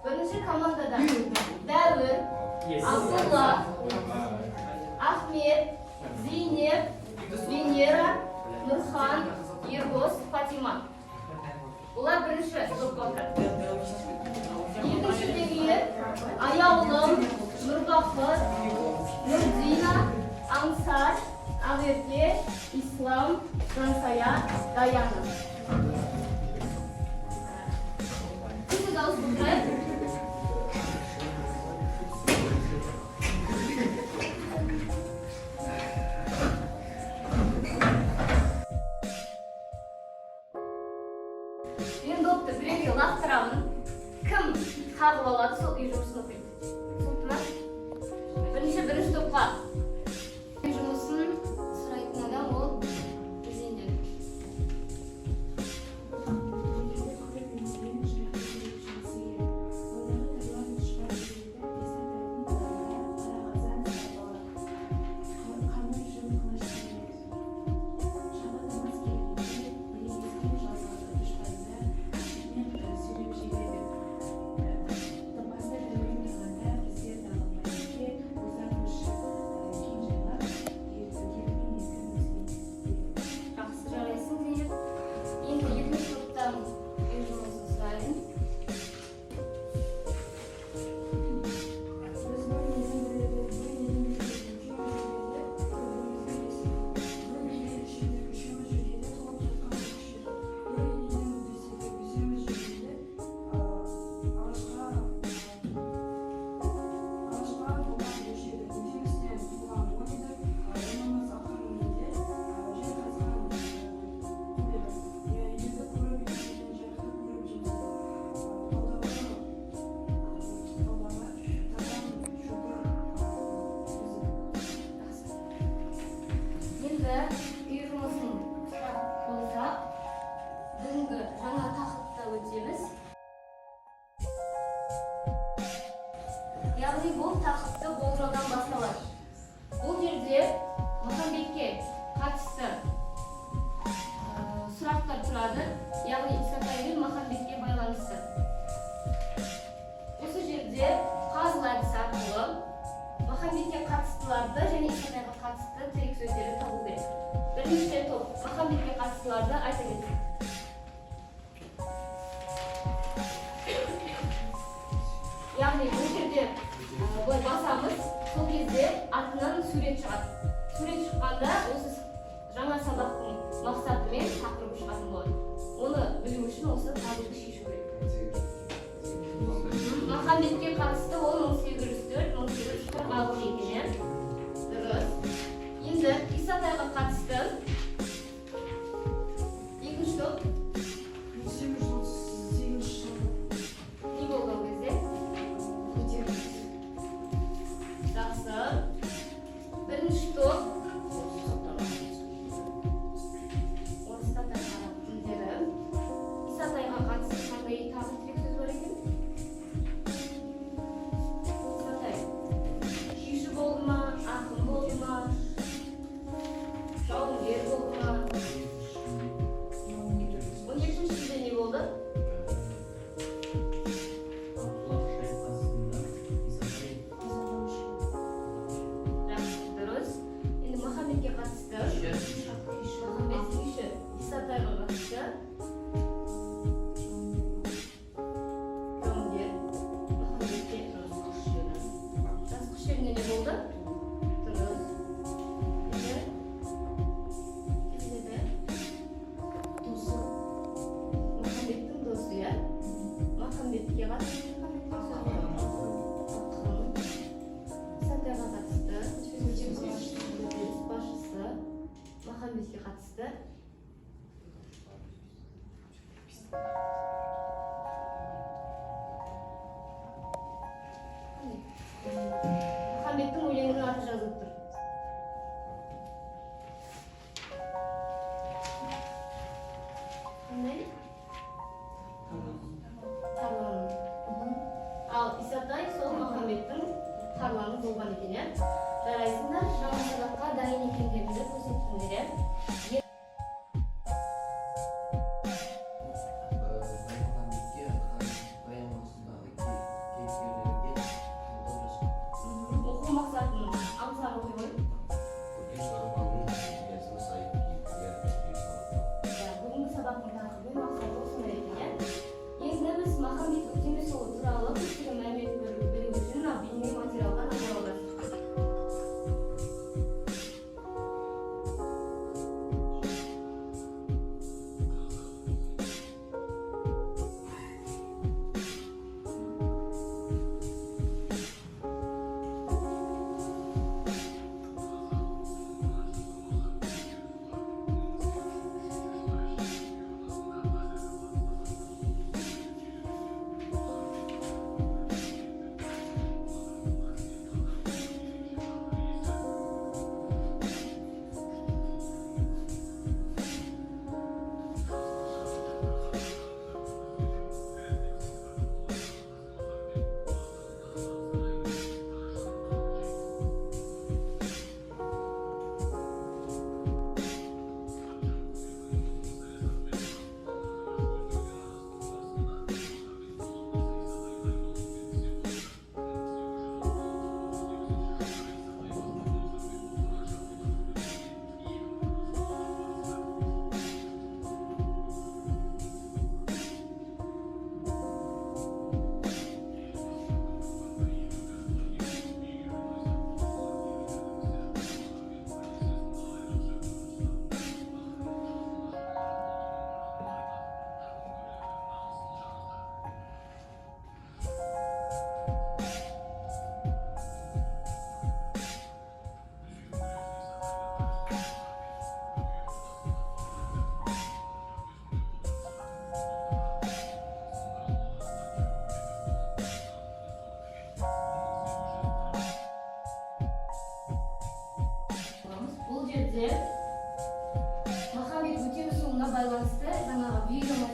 Birinci komandada Davud, Abdullah, Ahmet, Zeynep, Venera, Nurhan, Ergos, Fatima. Ular birinchi topga o'tadi. Ikkinchidagi Ayovlim, Nurbahor, Nurdina, Ansar, Ag'erke, Islom, Fransaya, Dayana. Siz de uzunlayın. Мен допты біреуге лақтырамын. Кім қағып алады, сол үй жұмысын оқиды. Түсінікті ма? Бірінші топқа үй жұмысын сұрайтын адам ол бізден. Яғни бұл тақырыпты болжаудан басталады. Бұл жерде Махамбетке қатысты сұрақтар тұрады, яғни Исатай мен Махамбетке байланысты. Осы жерде қазыл әдісі арқылы Махамбетке қатыстыларды және Исатайға қатысты тірек сөздерді табу керек. Бірінші топ Махамбетке қатыстыларды айта кетейік. Яғни бұл жерде былай басамыз, сол кезде артынан сурет шығады. Сурет шыққанда осы жаңа сабақтың мақсаты мен тақырыбы шығатын болады. Оны білу үшін осы табуды шешу керек. Махамбетке қатысты ол 1804, 1846 екен. Дұрыс. Енді Исатайға қатысты екінші топ. Не болды ол кезде? Бірінші топ орыстардан араб тілдері. Исатайға қатысты қандай тағы тірек сөз бар екен? Исатай күйші болды ма, ақын болды ма, жауынгер болды ма? 12-шіде не болды? Махамбетке қатысты Махамбеттің өлеңінің аты жазылып тұр. Қандай? Тарланы. Ал Исатай сол Махамбеттің тарланы болған екен. Жарайсыңдар, жаңа сабаққа дайын екендеріңді көрсеттіңдер. Махамбетке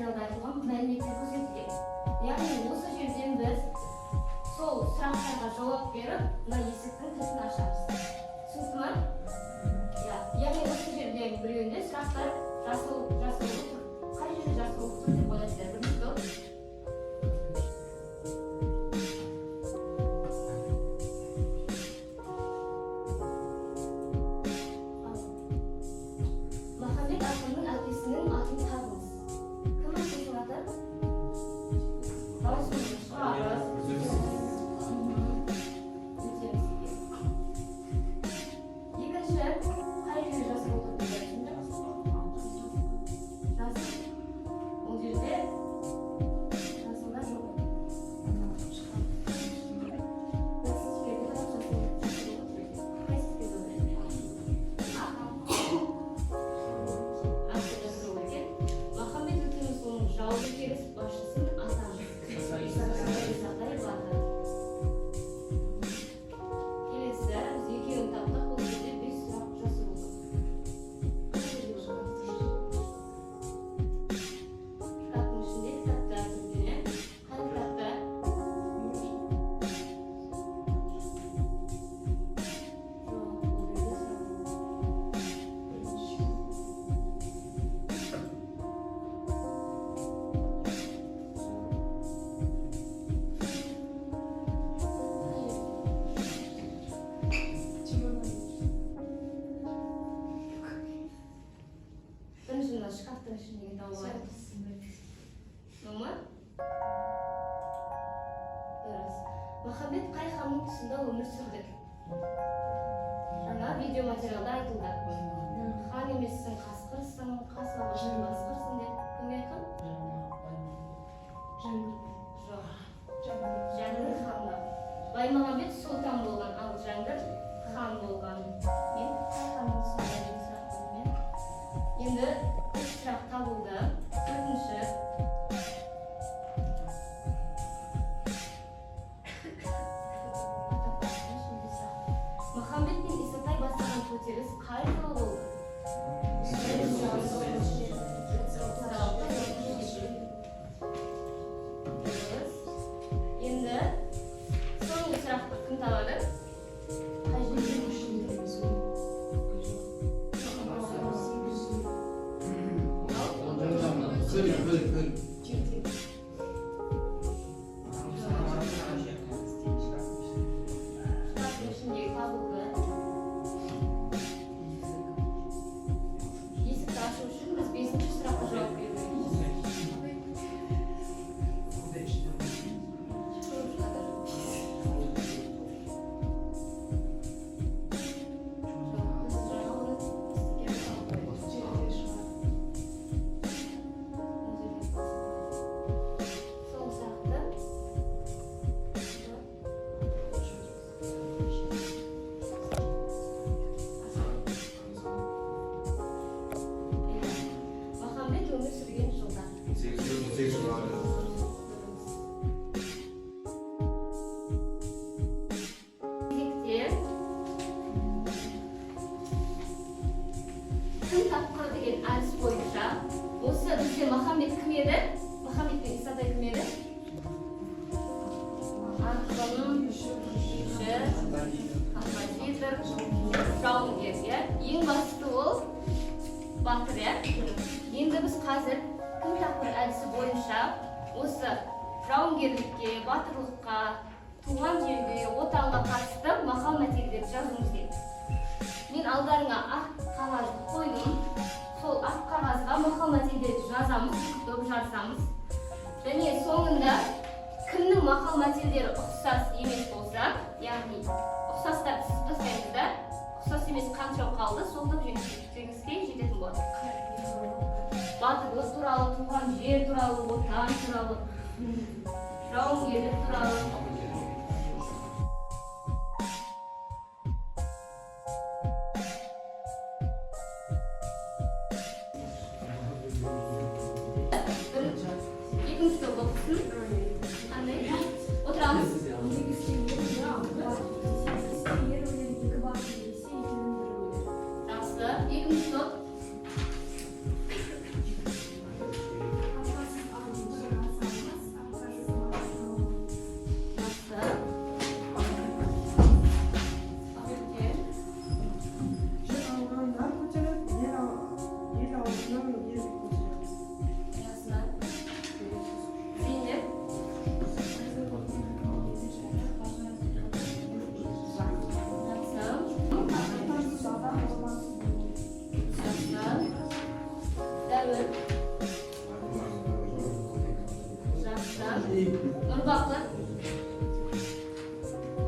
материалда айтылған мәліметтер көрсетілген. Яғни осы жерден біз сол сұрақтарға жауап беріп, мына есіктің кілтін ашамыз. Түсінікті ме? Яғни осы жерден біреуінде сұрақтар жасырылып тұр. Қай жерде жасырылып тұр деп ойлайсыздар? Бірінші топ. Махамбет ақынның әкесінің атын табыңыз. Кім әкесінің аты? Шкафтың ішіндегі тауып Махамбет қай ханның тұсында өмір сүрді? Жаңа видеоматериалда айтылды. Хан емессің, қасқырсың, қас алғышың, басқырсың деп. Кімге айтқан? Жәңгір ханға. Баймағамбет сұлтан болған, ал Жәңгір хан болған. Мен қай ханның тұсында өмір сүрді? Енді сұрақ табылды. Төртінші. Махамбет пен Исатай бастаған көтеріліс қай жылы болды? Енді соңғы сұрақты кім табады? Махамбет кім еді? Махамбет пен Исатай кім еді? Арқаның композитор, жауынгер. Ең басты ол батыр. Енді біз қазір күн тақыр әдісі бойынша осы жауынгерлікке, батырлыққа, туған жерге, отанға қатысты мақал мәтелдерді жазуымыз керек. Мен алдарыңа ақ қағазды қойдым. Сол ақ қағазға мақал мәтелдерді жазамыз, топ жазамыз. Және соңында кімнің мақал мәтелдері ұқсас емес болса, яғни ұқсастар тастаймыз да, ұқсас емес қанша қалды, сол топ жеңіске жететін болады. Батырлық туралы, туған жер туралы, отан туралы, жауынгерлік туралы. Отырамыз. Жақсы. Екінші топ. Нұрбақыт.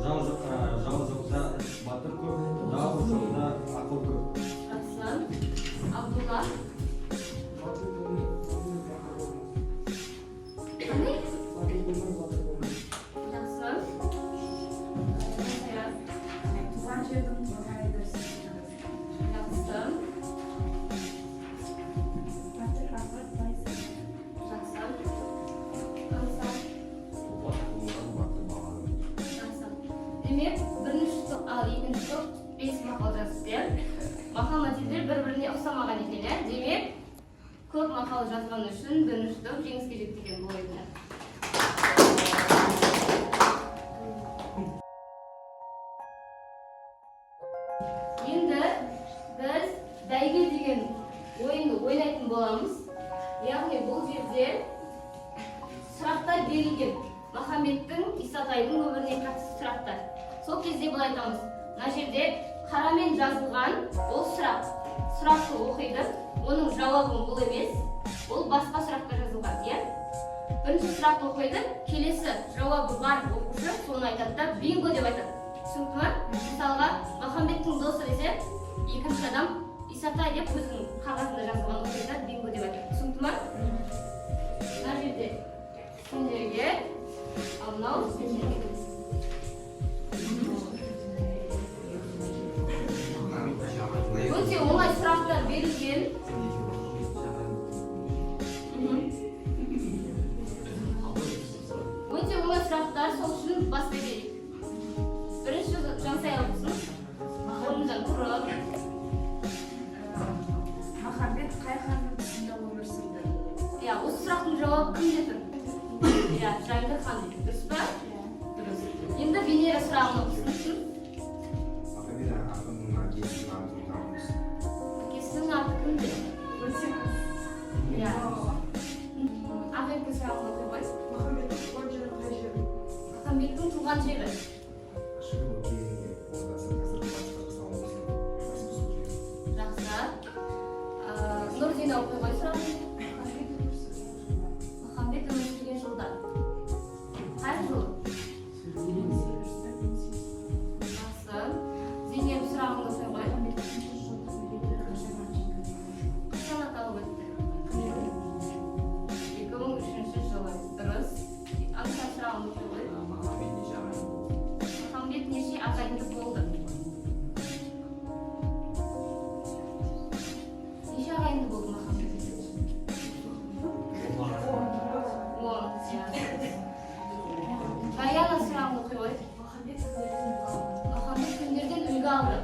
Жалғыздықта батыр көп, жалғыздықта ақыл көп. Жақсы. Абдулла. Қандай? Жақсы. Сайрат. Туған жердің қорғай берсін. Жақсы. Батыр Ахмет Байсал. Жақсы. Аңсар. Жақсы. Демек, бірінші топ ал екінші топ 5 мақал жазыпты. Мақал мәтелдер бір-біріне ұқсамаған екен. Демек, көп мақал жазған үшін бірінші топ жеңіске жетті деген болады. Енді біз бәйге деген ойынды ойнайтын боламыз. Яғни бұл жерде сұрақтар берілген. Махамбеттің, Исатайдың өміріне қатысты сұрақтар. Сол кезде былай айтамыз. Мына жерде қарамен жазылған ол сұрақ. Сұрақты оқиды. Оның жауабын бұл емес. Ол басқа сұраққа жазылған, иә? Бірінші сұрақты оқиды. Келесі жауабы бар оқушы соны айтады да бинго деп айтады. Түсінікті ме? Мысалға, Махамбеттің досы десе, екінші адам Исатай деп өзінің қағазында жазылған оқиды бинго деп айтады. Түсінікті ме? Мына жерде сендерге, ал мынау сендерге. Өте оңай сұрақтар берілген. Өте оңай сұрақтар, сол үшін бастай берейік. Бірінші Жансай алыпсың. Орныңыздан тұрып. Махамбет қай ханның тұсында өмір сүрді? Иә, осы сұрақтың жауабы кімде тұр? Иә, Жәңгір хан дейді. Дұрыс па? Дұрыс. Енді Венера сұрағын оқысын. Әкесінің аты кімде? Иә. Ахметке сұрағын оқи қой. Махамбеттің туған жері. Жақсы. Нұрдина оқи қой сұрағын. Махамбет өмір сүрген жылдар. Қай жыл? Жақсы. Зейнеп сұрағын оқи қой. Қашан аталып өтті? 2003 жылы. Дұрыс. Аңсар сұрағын оқи қой. Махамбет неше ағайынды болды? Неше ағайынды болды Махамбет? 10. Гаяна сұрағын оқи қой. Махамбет кімдерден үлгі алды?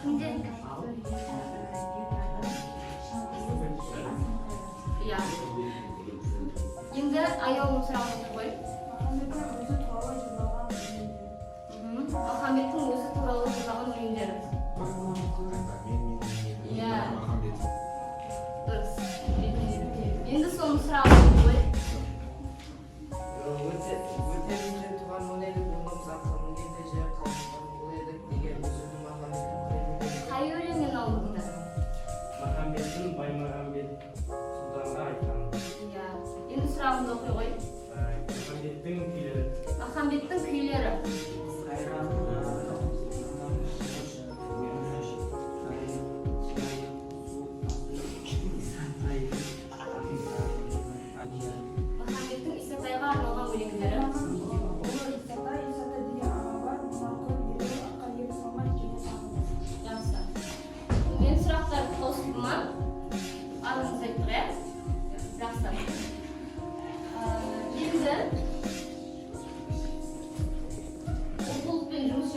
Кімден? Иә. Енді аяулым сұрағын оқи қой. Махамбеттің өзі туралы жазған өлеңдері. Иә. Дұрыс. Енді соны сұрағын оқи қой. Өтемінде туған өнелі болмақ зақымын енді жер қалыптан бұл едік деген өзінің Махамбеттің Қай өлеңнен алдыңдар? Махамбеттің Баймағамбет сұлтанға айтқан. Иә. Енді сұрағымды оқи қой. Махамбеттің күйлері. Махамбеттің күйлері. Махамбеттің Исатайға арналған өлеңдері. Жақсы. Мен сұрақтарды қосып ма? Арыңыз айттық, иә? Жақсы. Енді оқулықпен жұмыс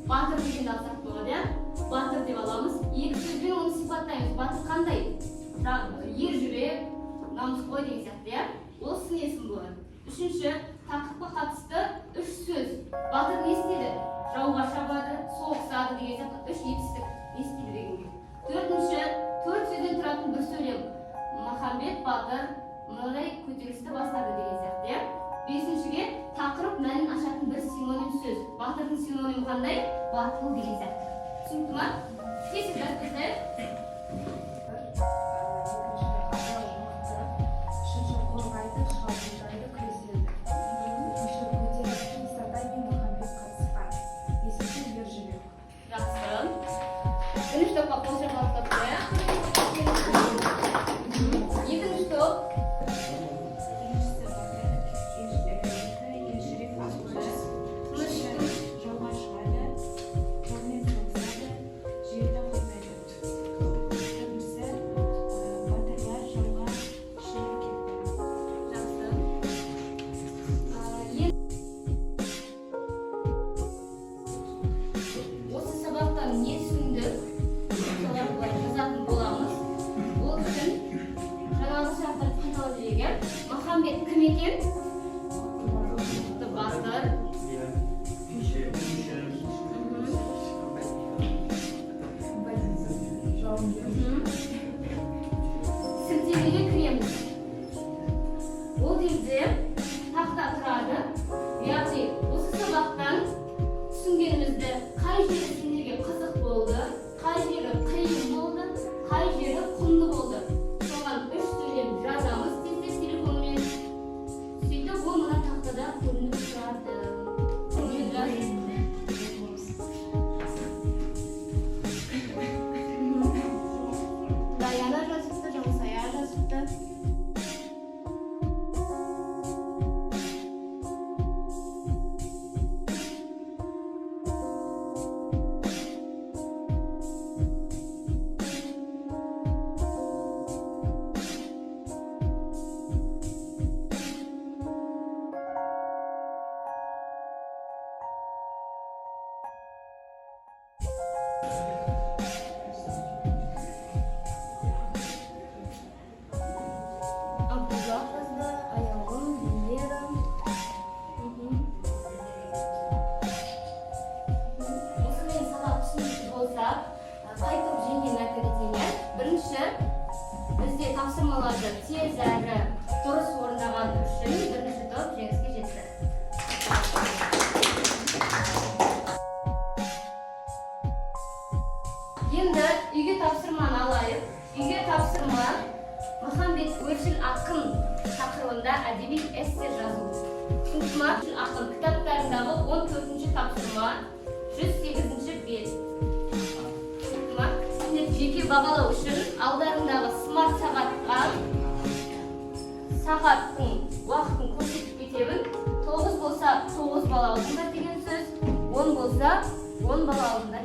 Батыр дегенді алсақ болады, иә? Батыр деп аламыз. Екі сөзбен оны сипаттаймыз. Батыр қандай? Ер жүрек, намысқой деген сияқты, иә? Ол сын есім болады. Үшінші, тақырыпқа қатысты үш сөз. Батыр не істейді? Жауға шабады, соғысады деген сияқты үш етістік не істейді дегенге. Төртінші, төрт сөзден тұратын бір сөйлем. Махамбет батыр мынадай көтерілісті бастады деген сияқты, иә? Бесіншіге, тақырып мәнін ашатын бір синоним сөз. Батырдың синонимі қандай? Батыл деген сияқты. Түсінікті ма? Кесіп жазып кетейік. Үшінші қорғайды, шабуылдайды, күреседі. Үшінші көтеріліске Исатай мен Махамбет қатысқан. Бесінші ер жүрек. Жақсы. Бірінші топқа қосымшалар топтайық. Екінші топ. Біріншісі батыр, ер жүрек атқызады. Жауға шығады, жаумен соғысады, жерді қоймайды. Төртіншісі батырлар жауға шығып кетті. Жақсы. Осы сабақтан не түсіндік? Соларды былай жазатын боламыз. Ол үшін жаңағы сұрақтарды қайталап жіберген. Махамбет кім екен? Батыр. Сілтемеге кіреміз. Ол кезде тақта тұрады. Яғни осы сабақтан түсінгенімізді қай жері сендерге қызық болды, қай жері қиын болды, қай жері құнды болды. Соған үш сөйлем жазамыз тез телефонмен. Сөйтіп ол мына тақтада көрініп тұрады. Даяна жазыпты, Жансая жазыпты. Абдулла жазды, аяғым, Венерам. Осымен сабақ түсінікті болса, қайтып жеңген айта кетейін. Бірінші, бізде тапсырмаларды тез әрі дұрыс орындаған үшін бірінші топ жеңіске жетті. Енді үйге тапсырманы алайық. Үйге тапсырма Махамбет Өршіл ақын тақырыбында әдеби эссе жазу. Түсінікті ма? Ақын кітаптарындағы 14-ші тапсырма 108-ші бет. Түсінікті ма? Сендер жеке бағалау үшін алдарындағы смарт сағатқа сағаттың уақытын көрсетіп кетемін. 9 болса 9 бала алдында деген сөз, 10 болса 10 бала алдында